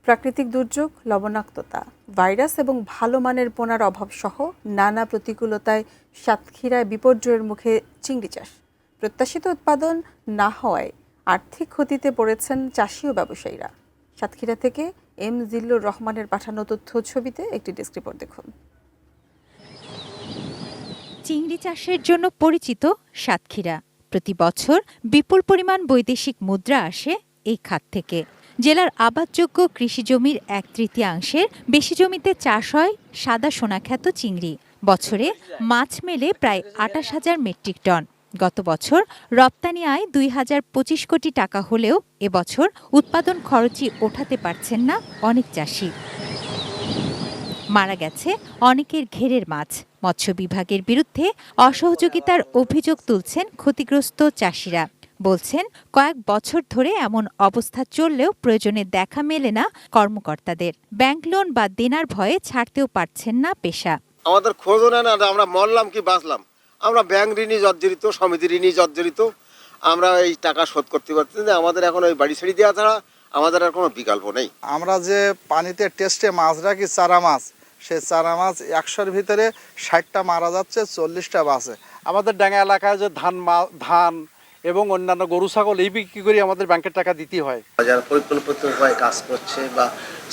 প্রাকৃতিক দুর্যোগ, লবণাক্ততা, ভাইরাস এবং ভালো মানের পোনার অভাব সহ নানা প্রতিকূলতায় সাতক্ষীরায় বিপর্যয়ের মুখে চিংড়ি চাষ। প্রত্যাশিত উৎপাদন না হওয়ায় আর্থিক ক্ষতিতে পড়েছেন চাষি ও ব্যবসায়ীরা। সাতক্ষীরা থেকে এম জিল্লুর রহমানের পাঠানো তথ্য ছবিতে একটি ডেস্ক রিপোর্ট দেখুন। চিংড়ি চাষের জন্য পরিচিত সাতক্ষীরা। প্রতি বছর বিপুল পরিমাণ বৈদেশিক মুদ্রা আসে এই খাত থেকে। জেলার আবাদযোগ্য কৃষি জমির 1/3 বেশি জমিতে চাষ হয় সাদা সোনাখ্যাত চিংড়ি। বছরে মাছ মেলে প্রায় 28,000 মেট্রিক টন। গত বছর রপ্তানি আয় 2,025 কোটি টাকা হলেও এবছর উৎপাদন খরচই ওঠাতে পারছেন না অনেক চাষি। মারা গেছে অনেকের ঘেরের মাছ। মৎস্য বিভাগের বিরুদ্ধে অসহযোগিতার অভিযোগ তুলছেন ক্ষতিগ্রস্ত চাষিরা। বলছেন কয়েক বছর ধরে এমন অবস্থা চললেও প্রয়োজনে দেখা মেলে না কর্মকর্তাদের। ব্যাংক লোন বা দেনার ভয়ে ছাড়তেও পারছেন না পেশা। আমাদের খোঁজ নেয় না, আমরা মরলাম কি বাঁচলাম। আমরা ব্যাংক ঋণী জর্জরিত, সমিতি ঋণী জর্জরিত। আমরা এই টাকা শোধ করতে পারছি না। আমাদের এখন ওই বাড়ি ছেড়ে দেওয়া ছাড়া আমাদের আর কোনো বিকল্প নেই। আমরা যে পানিতে টেস্টে মাছ রাখি চারা মাছ, সে চারা মাছ 100-র ভিতরে 60টা মারা যাচ্ছে, 40টা বাঁচে। আমাদের ডাঙ্গা এলাকায় যে ধান এবং অন্যান্য গরু ছাগল এই বিক্রি করে আমাদের ব্যাংকের টাকা দিতে হয়। যারা পরিকল্পিত উপায়ে কাজ করছে বা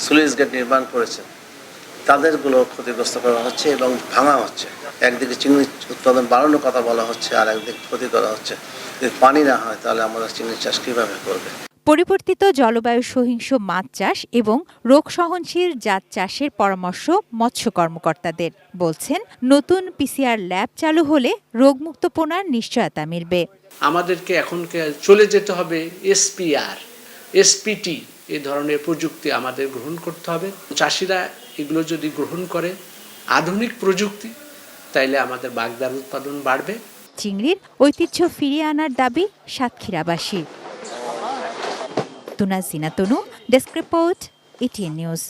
স্লুইস গেট নির্মাণ করেছে তাদেরগুলো ক্ষতিগ্রস্ত করা হচ্ছে এবং ভাঙা হচ্ছে। একদিকে চিংড়ি উৎপাদন বাড়ানোর কথা বলা হচ্ছে, আর একদিকে ক্ষতি করা হচ্ছে। যদি পানি না হয় তাহলে আমরা চিংড়ি চাষ কিভাবে করবে? পরিবর্তিত জলবায়ু সহিংস মাছ চাষ এবং রোগ সহনশীল জাত চাষের পরামর্শ মৎস্য কর্মকর্তাদের। বলছেন নতুন পিসিআর ল্যাব চালু হলে রোগমুক্ত পোনার নিশ্চয়তা মিলবে। আমাদেরকে এখন চলে যেতে হবে এসপিআর, এসপিটি এই ধরনের প্রযুক্তি আমাদের গ্রহণ করতে হবে। চাষিরা এগুলো যদি গ্রহণ করে আধুনিক প্রযুক্তি, তাইলে আমাদের বাগদার উৎপাদন বাড়বে। চিংড়ির ঐতিহ্য ফিরিয়ে আনার দাবি সাতক্ষীরাবাসী। তুনা সিনা তনু, ডেস্ক রিপোর্ট, এটিএন নিউজ।